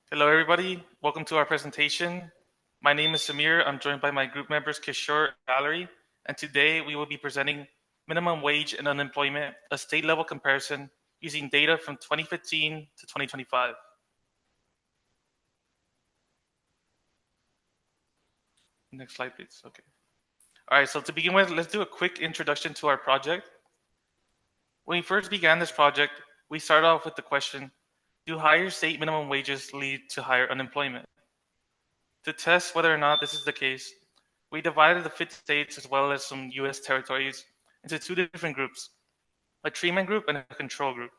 Hello, everybody. Welcome to our presentation. My name is Samir. I'm joined by my group members, Kishore and Valerie. And today we will be presenting minimum wage and unemployment, a state-level comparison using data from 2015 to 2025. Next slide, please. Okay. All right, so to begin with, let's do a quick introduction to our project. When we first began this project, we started off with the question, do higher state minimum wages lead to higher unemployment? To test whether or not this is the case, we divided the 50 states as well as some US territories into two different groups, a treatment group and a control group.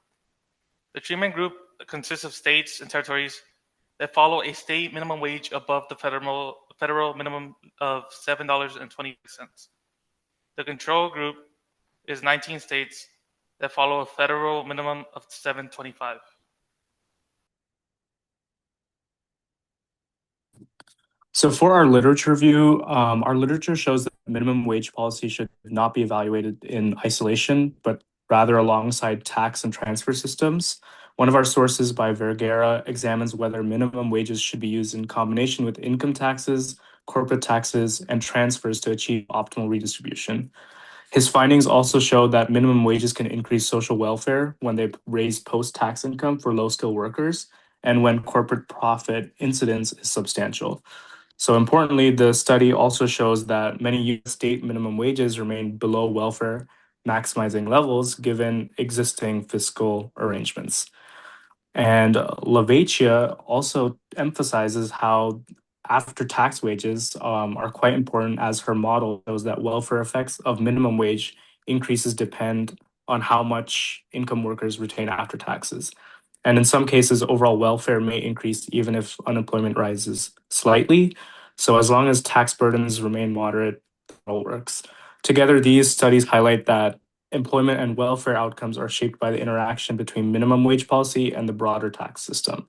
The treatment group consists of states and territories that follow a state minimum wage above the federal minimum of $7.20. The control group is 19 states that follow a federal minimum of $7.25. So for our literature review, our literature shows that minimum wage policy should not be evaluated in isolation, but rather alongside tax and transfer systems. One of our sources by Vergara examines whether minimum wages should be used in combination with income taxes, corporate taxes, and transfers to achieve optimal redistribution. His findings also show that minimum wages can increase social welfare when they raise post-tax income for low-skilled workers and when corporate profit incidence is substantial. So importantly, the study also shows that many US state minimum wages remain below welfare maximizing levels given existing fiscal arrangements. And Lavachia also emphasizes how after tax wages are quite important, as her model shows that welfare effects of minimum wage increases depend on how much income workers retain after taxes. And in some cases, overall welfare may increase even if unemployment rises slightly. So as long as tax burdens remain moderate, it all works. Together, these studies highlight that employment and welfare outcomes are shaped by the interaction between minimum wage policy and the broader tax system.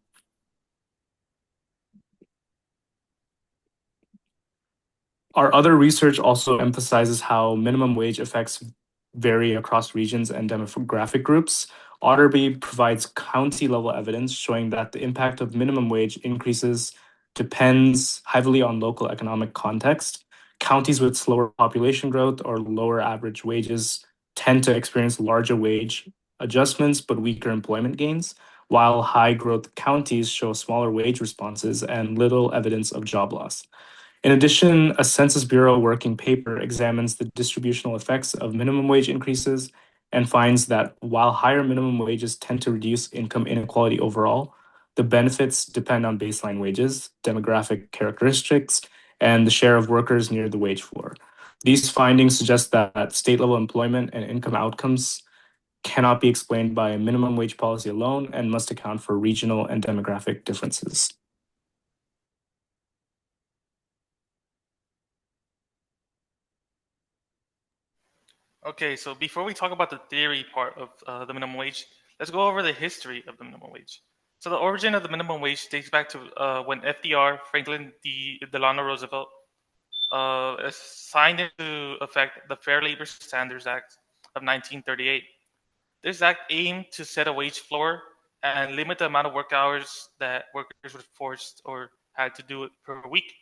Our other research also emphasizes how minimum wage effects vary across regions and demographic groups. Otterby provides county level evidence showing that the impact of minimum wage increases depends heavily on local economic context. Counties with slower population growth or lower average wages tend to experience larger wage adjustments but weaker employment gains, while high growth counties show smaller wage responses and little evidence of job loss. In addition, a Census Bureau working paper examines the distributional effects of minimum wage increases and finds that while higher minimum wages tend to reduce income inequality overall, the benefits depend on baseline wages, demographic characteristics, and the share of workers near the wage floor. These findings suggest that state level employment and income outcomes cannot be explained by a minimum wage policy alone and must account for regional and demographic differences. Okay, so before we talk about the theory part of the minimum wage, let's go over the history of the minimum wage. So the origin of the minimum wage dates back to when FDR, Franklin D. Delano Roosevelt, signed into effect the Fair Labor Standards Act of 1938. This act aimed to set a wage floor and limit the amount of work hours that workers were forced or had to do it per week.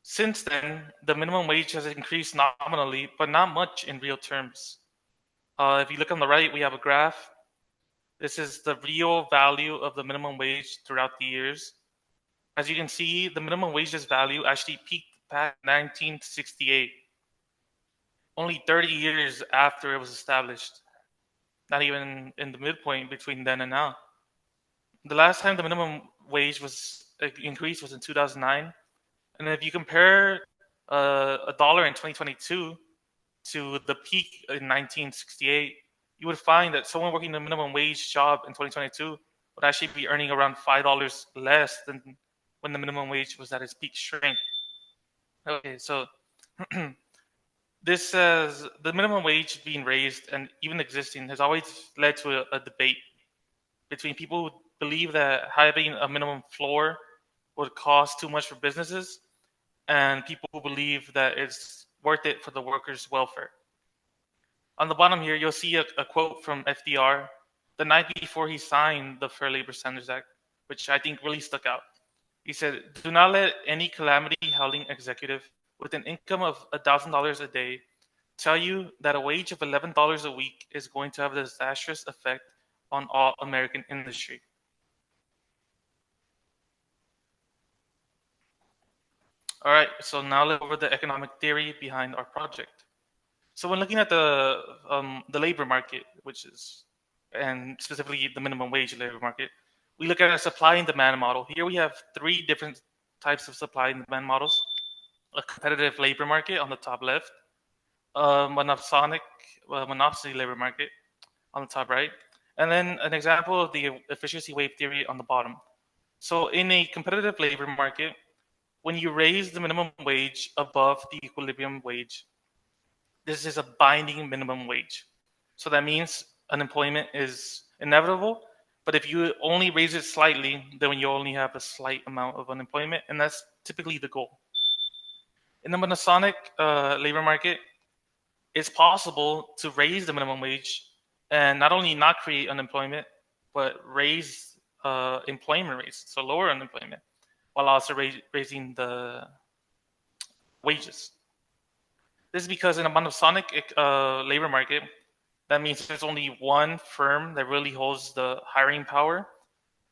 Since then, the minimum wage has increased nominally, but not much in real terms. If you look on the right, we have a graph. This is the real value of the minimum wage throughout the years. As you can see, the minimum wage's value actually peaked back in 1968, only 30 years after it was established, not even in the midpoint between then and now. The last time the minimum wage was increased was in 2009. And if you compare a dollar in 2022 to the peak in 1968, you would find that someone working a minimum wage job in 2022 would actually be earning around $5 less than when the minimum wage was at its peak strength. Okay, so this says the minimum wage being raised and even existing has always led to a debate between people who believe that having a minimum floor would cost too much for businesses and people who believe that it's worth it for the workers' welfare. On the bottom here, you'll see a quote from FDR. the night before he signed the Fair Labor Standards Act, which I think really stuck out. He said, "Do not let any calamity-howling executive with an income of $1,000 a day tell you that a wage of $11 a week is going to have a disastrous effect on all American industry." All right, so now let's go over the economic theory behind our project. So when looking at the labor market, which is, and specifically the minimum wage labor market, we look at a supply and demand model. Here we have three different types of supply and demand models: a competitive labor market on the top left, a monopsony labor market on the top right, and then an example of the efficiency wave theory on the bottom. So in a competitive labor market, when you raise the minimum wage above the equilibrium wage, this is a binding minimum wage. So that means unemployment is inevitable, but if you only raise it slightly, then you only have a slight amount of unemployment, and that's typically the goal. In the Panasonic labor market, it's possible to raise the minimum wage and not only not create unemployment, but raise employment rates, so lower unemployment, while also raising the wages. This is because in a monosonic labor market, that means there's only one firm that really holds the hiring power.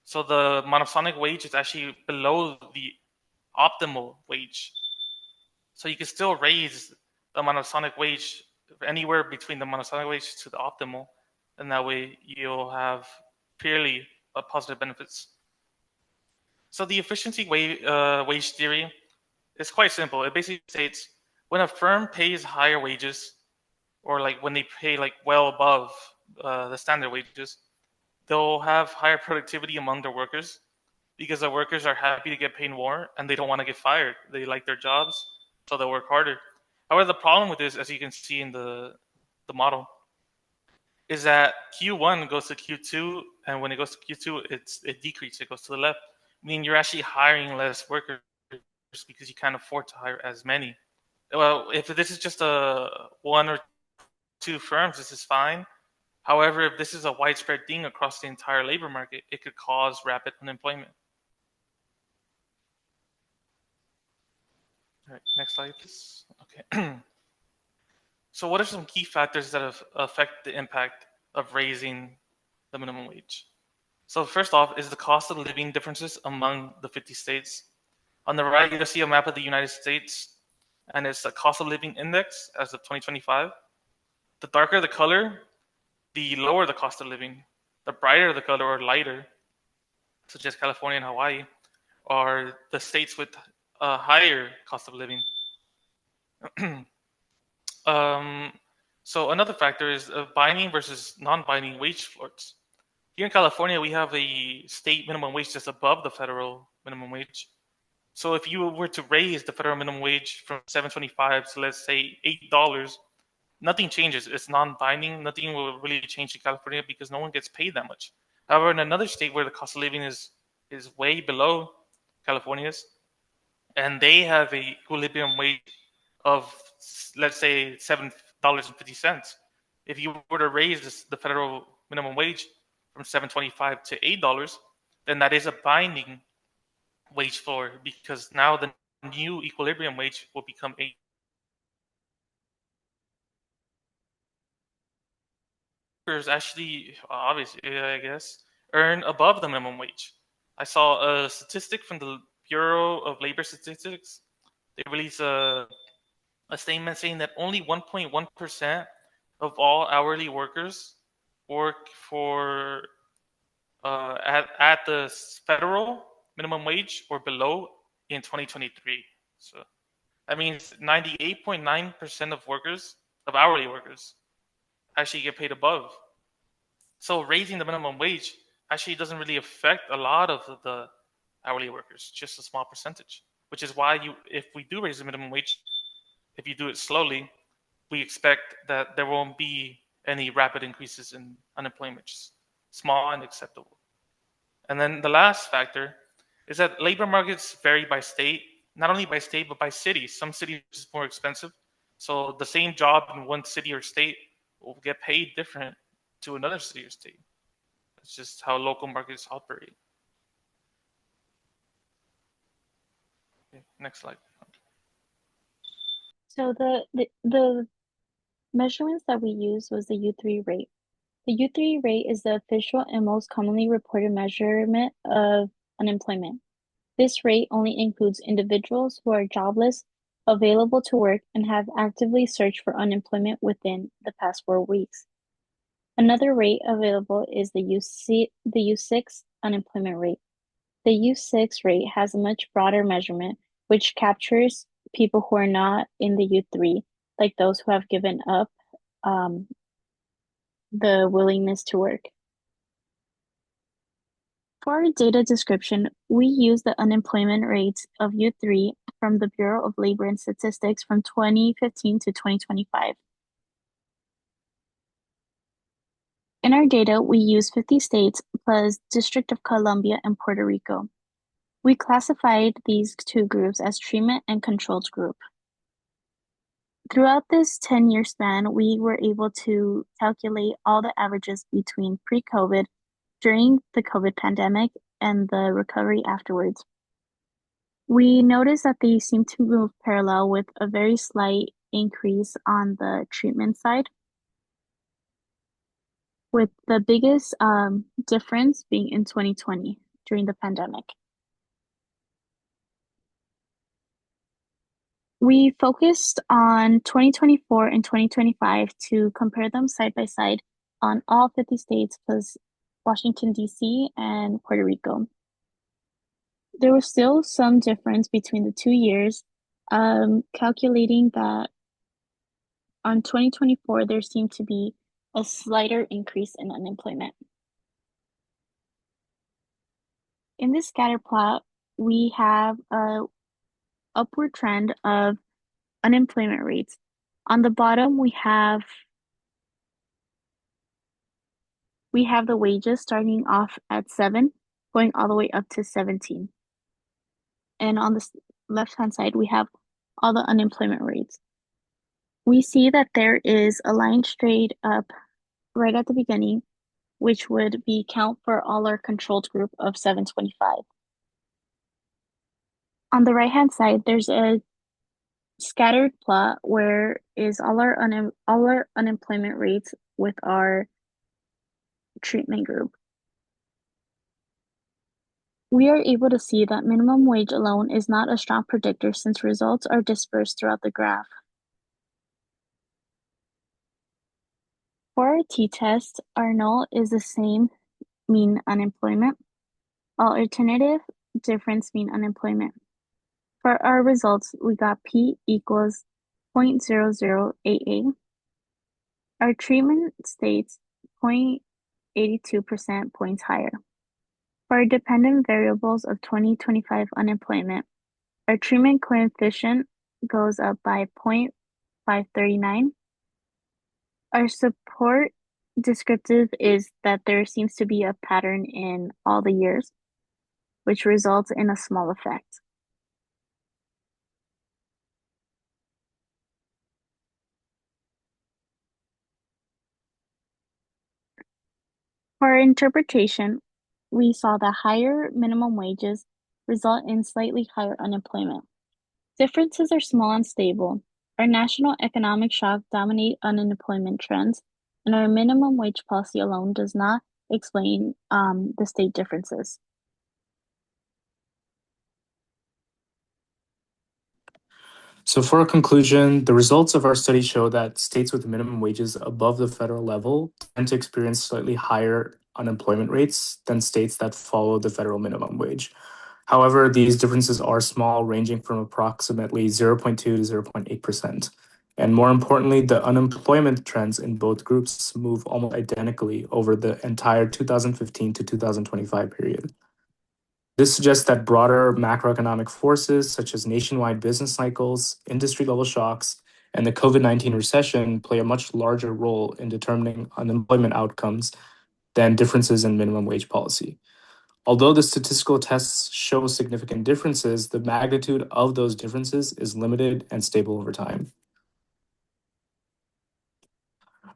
So the monosonic wage is actually below the optimal wage. So you can still raise the monosonic wage anywhere between the monosonic wage to the optimal, and that way you'll have purely positive benefits. So the efficiency wage theory is quite simple. It basically states when a firm pays higher wages, or like when they pay like well above the standard wages, they'll have higher productivity among their workers because the workers are happy to get paid more and they don't want to get fired. They like their jobs, so they'll work harder. However, the problem with this, as you can see in the model, is that Q1 goes to Q2, and when it goes to Q2, it decreases. It goes to the left, meaning you're actually hiring less workers because you can't afford to hire as many. Well, if this is just a one or two firms, this is fine. However, if this is a widespread thing across the entire labor market, it could cause rapid unemployment. All right, next slide, please. Okay. So what are some key factors that affect the impact of raising the minimum wage? So first off is the cost of living differences among the 50 states. On the right, you'll see a map of the United States, and it's the cost of living index as of 2025. The darker the color, the lower the cost of living. The brighter the color or lighter, such as California and Hawaii, are the states with a higher cost of living. So another factor is binding versus non-binding wage floors. Here in California, we have a state minimum wage just above the federal minimum wage. So if you were to raise the federal minimum wage from $7.25 to, let's say, $8, nothing changes. It's non-binding. Nothing will really change in California because no one gets paid that much. However, in another state where the cost of living is way below California's, and they have a equilibrium wage of, let's say, $7.50. If you were to raise the federal minimum wage from $7.25 to $8, then that is a binding wage floor because now the new equilibrium wage will become $8. Workers actually, obviously, I guess, earn above the minimum wage. I saw a statistic from the Bureau of Labor Statistics. They released a statement saying that only 1.1% of all hourly workers work for at the federal minimum wage or below in 2023. So that means 98.9% of hourly workers actually get paid above. So raising the minimum wage actually doesn't really affect a lot of the hourly workers, just a small percentage, which is why if we do raise the minimum wage, if you do it slowly, we expect that there won't be any rapid increases in unemployment, just small and acceptable. And then the last factor is that labor markets vary by state, not only by state, but by city. Some cities are more expensive. So the same job in one city or state will get paid different to another city or state. It's just how local markets operate. Okay, next slide. So the measurements that we used was the U3 rate. The U3 rate is the official and most commonly reported measurement of unemployment. This rate only includes individuals who are jobless, available to work, and have actively searched for unemployment within the past 4 weeks. Another rate available is the U6 unemployment rate. The U6 rate has a much broader measurement, which captures people who are not in the U3, like those who have given up um, the willingness to work. For our data description, we use the unemployment rates of U3 from the Bureau of Labor and Statistics from 2015 to 2025. In our data, we use 50 states plus District of Columbia and Puerto Rico. We classified these two groups as treatment and controlled group. Throughout this 10-year span, we were able to calculate all the averages between pre-COVID, during the COVID pandemic, and the recovery afterwards. We noticed that they seem to move parallel with a very slight increase on the treatment side, with the biggest difference being in 2020 during the pandemic. We focused on 2024 and 2025 to compare them side by side on all 50 states plus Washington, D.C. and Puerto Rico. There was still some difference between the 2 years, calculating that on 2024, there seemed to be a slighter increase in unemployment. In this scatter plot, we have a upward trend of unemployment rates. On the bottom, we have the wages starting off at 7, going all the way up to 17. And on the left-hand side, we have all the unemployment rates. We see that there is a line straight up right at the beginning, which would be count for all our controlled group of 725. On the right-hand side, there's a scattered plot where is all our unemployment rates with our treatment group. We are able to see that minimum wage alone is not a strong predictor since results are dispersed throughout the graph. For our t-test, our null is the same mean unemployment, alternative difference mean unemployment. For our results, we got P equals 0.0088. Our treatment states 0.82% points higher. For our dependent variables of 2025 unemployment, our treatment coefficient goes up by 0.539. Our support descriptive is that there seems to be a pattern in all the years, which results in a small effect. For our interpretation, we saw that higher minimum wages result in slightly higher unemployment. Differences are small and stable. Our national economic shock dominate unemployment trends, and our minimum wage policy alone does not explain the state differences. So for a conclusion, the results of our study show that states with minimum wages above the federal level tend to experience slightly higher unemployment rates than states that follow the federal minimum wage. However, these differences are small, ranging from approximately 0.2 to 0.8%. And more importantly, the unemployment trends in both groups move almost identically over the entire 2015 to 2025 period. This suggests that broader macroeconomic forces such as nationwide business cycles, industry-level shocks, and the COVID-19 recession play a much larger role in determining unemployment outcomes than differences in minimum wage policy. Although the statistical tests show significant differences, the magnitude of those differences is limited and stable over time.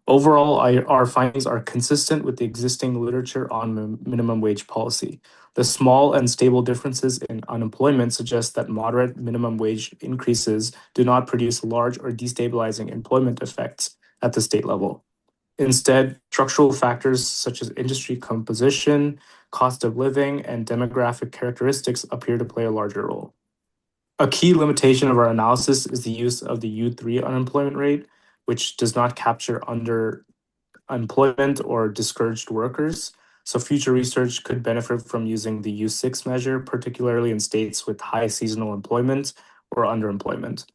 Overall, our findings are consistent with the existing literature on minimum wage policy. The small and stable differences in unemployment suggest that moderate minimum wage increases do not produce large or destabilizing employment effects at the state level. Instead, structural factors such as industry composition, cost of living, and demographic characteristics appear to play a larger role. A key limitation of our analysis is the use of the U3 unemployment rate, which does not capture underemployment or discouraged workers. So future research could benefit from using the U6 measure, particularly in states with high seasonal employment or underemployment.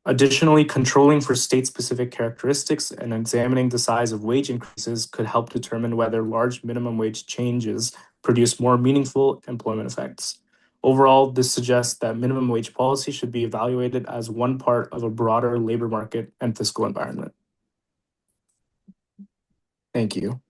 Additionally, controlling for state-specific characteristics and examining the size of wage increases could help determine whether large minimum wage changes produce more meaningful employment effects. Overall, this suggests that minimum wage policy should be evaluated as one part of a broader labor market and fiscal environment. Thank you.